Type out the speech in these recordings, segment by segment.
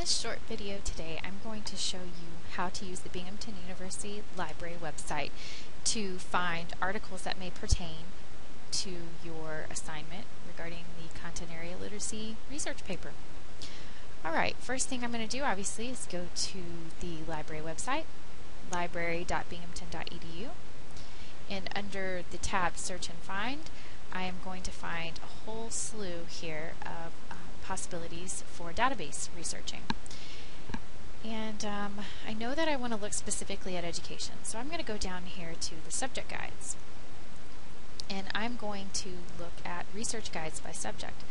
this short video today, I'm going to show you how to use the Binghamton University Library website to find articles that may pertain to your assignment regarding the content area literacy research paper. Alright, first thing I'm going to do obviously is go to the library website, library.binghamton.edu, and under the tab Search and Find, I am going to find a whole slew here of possibilities for database researching. And I know that I want to look specifically at education, so I'm going to go down here to the subject guides. And I'm going to look at research guides by subject.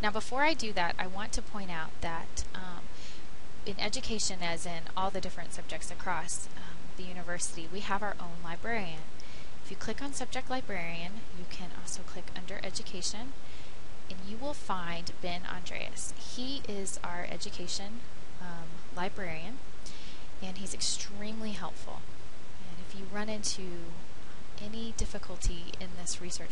Now before I do that, I want to point out that in education, as in all the different subjects across the university, we have our own librarian. If you click on Subject Librarian, you can also click under Education, and you will find Ben Andreas. He is our education librarian, and he's extremely helpful. And if you run into any difficulty in this research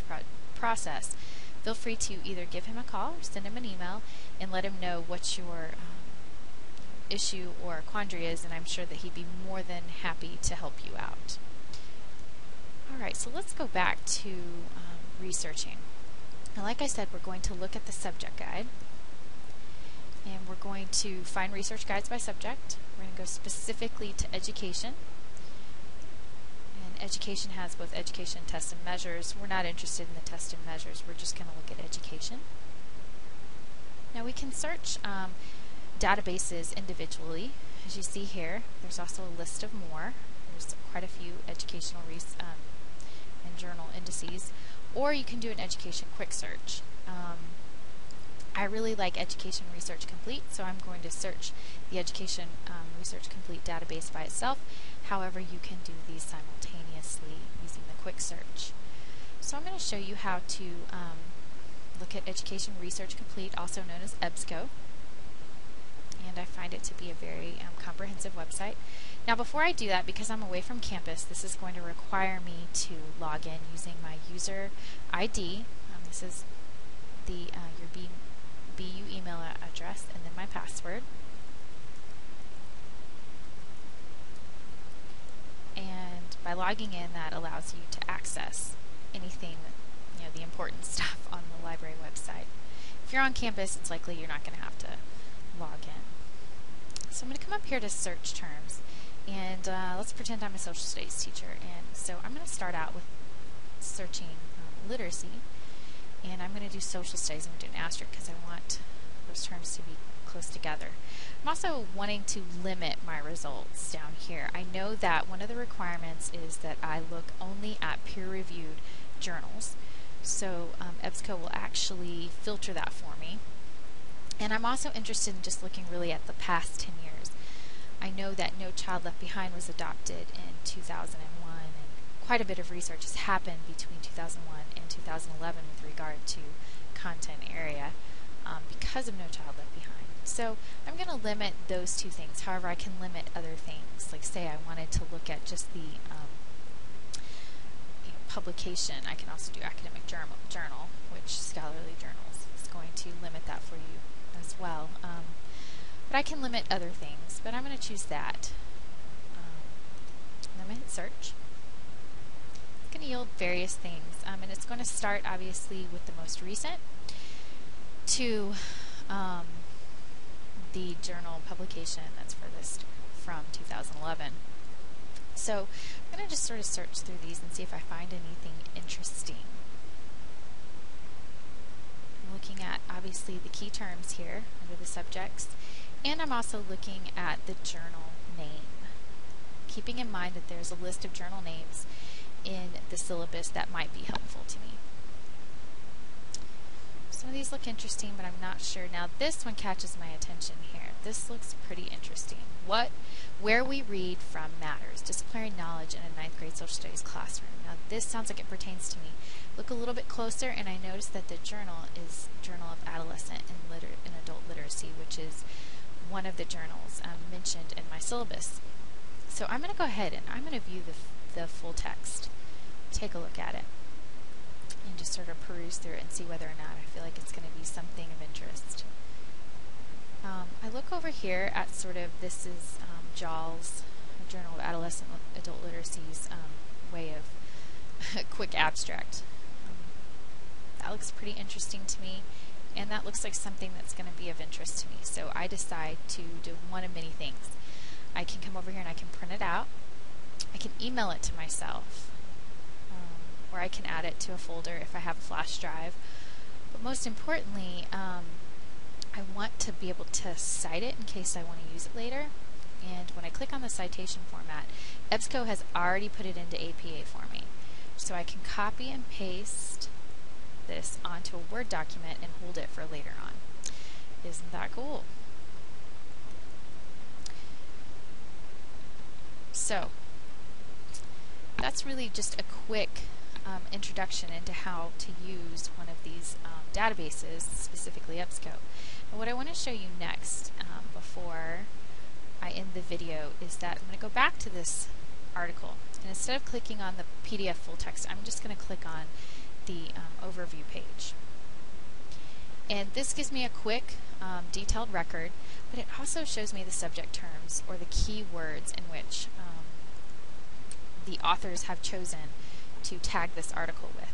process, feel free to either give him a call or send him an email and let him know what your issue or quandary is, and I'm sure that he'd be more than happy to help you out. Alright, so let's go back to researching. Now, like I said, we're going to look at the subject guide, and we're going to find research guides by subject. We're going to go specifically to education, and education has both education tests and measures. We're not interested in the tests and measures, we're just going to look at education. Now we can search databases individually. As you see here, there's also a list of more. There's quite a few educational and journal indices, or you can do an education quick search. I really like Education Research Complete, so I'm going to search the Education Research Complete database by itself. However, you can do these simultaneously using the quick search. So I'm going to show you how to look at Education Research Complete, also known as EBSCO, and I find it to be a very comprehensive website. Now before I do that, because I'm away from campus, this is going to require me to log in using my user ID. This is the your BU email address, and then my password. And by logging in, that allows you to access anything, the important stuff on the library website. If you're on campus, it's likely you're not going to have to log in. So I'm going to come up here to search terms, and let's pretend I'm a social studies teacher. And so I'm going to start out with searching literacy, and I'm going to do social studies. I'm going to do an asterisk because I want those terms to be close together. I'm also wanting to limit my results down here. I know that one of the requirements is that I look only at peer-reviewed journals, so EBSCO will actually filter that for me. And I'm also interested in just looking really at the past 10 years. I know that No Child Left Behind was adopted in 2001, and quite a bit of research has happened between 2001 and 2011 with regard to content area because of No Child Left Behind. So I'm going to limit those two things. However, I can limit other things. Like say I wanted to look at just the publication. I can also do academic journal, which scholarly journals is going to limit that for you as well. But I can limit other things, but I'm going to choose that. And I'm going to hit search. It's going to yield various things, and it's going to start obviously with the most recent to the journal publication that's furthest from 2011. So I'm going to just sort of search through these and see if I find anything interesting. Looking at obviously the key terms here under the subjects, and I'm also looking at the journal name, keeping in mind that there's a list of journal names in the syllabus that might be helpful to me. Some of these look interesting, but I'm not sure. Now this one catches my attention here. This looks pretty interesting. Where we read from matters, disciplinary knowledge in a 9th grade social studies classroom. Now this sounds like it pertains to me. Look a little bit closer, and I notice that the journal is Journal of Adolescent and Adult Literacy, which is one of the journals mentioned in my syllabus. So I'm going to go ahead and I'm going to view the full text, take a look at it, and just sort of peruse through it and see whether or not I feel like it's going to be something of interest. I look over over here at sort of, this is JAL's, Journal of Adolescent Adult Literacy's way of a quick abstract. That looks pretty interesting to me, and that looks like something that's going to be of interest to me. So I decide to do one of many things. I can come over here and I can print it out. I can email it to myself, or I can add it to a folder if I have a flash drive. But most importantly, I want to be able to cite it in case I want to use it later. And when I click on the citation format, EBSCO has already put it into APA for me. So I can copy and paste this onto a Word document and hold it for later on. Isn't that cool? So that's really just a quick introduction into how to use one of these databases, specifically EBSCO. And what I want to show you next before I end the video is that I'm going to go back to this article, and instead of clicking on the PDF full text, I'm just going to click on the overview page. And this gives me a quick detailed record, but it also shows me the subject terms or the key words in which the authors have chosen to tag this article with.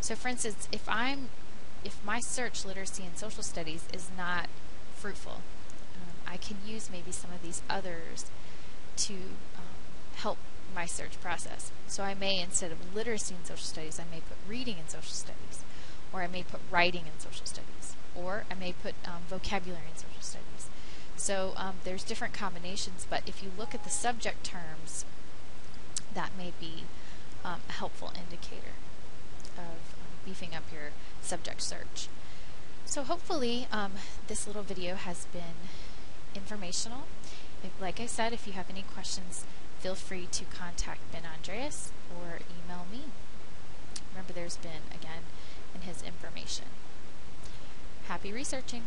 So for instance, if my search literacy and social studies is not fruitful, I can use maybe some of these others to help my search process. So I may, instead of literacy and social studies, I may put reading and social studies, or I may put writing and social studies, or I may put vocabulary and social studies. So there's different combinations, but if you look at the subject terms, that may be a helpful indicator of beefing up your subject search. So hopefully this little video has been informational. Like I said, if you have any questions, feel free to contact Ben Andreas or email me. Remember, there's Ben again and his information. Happy researching!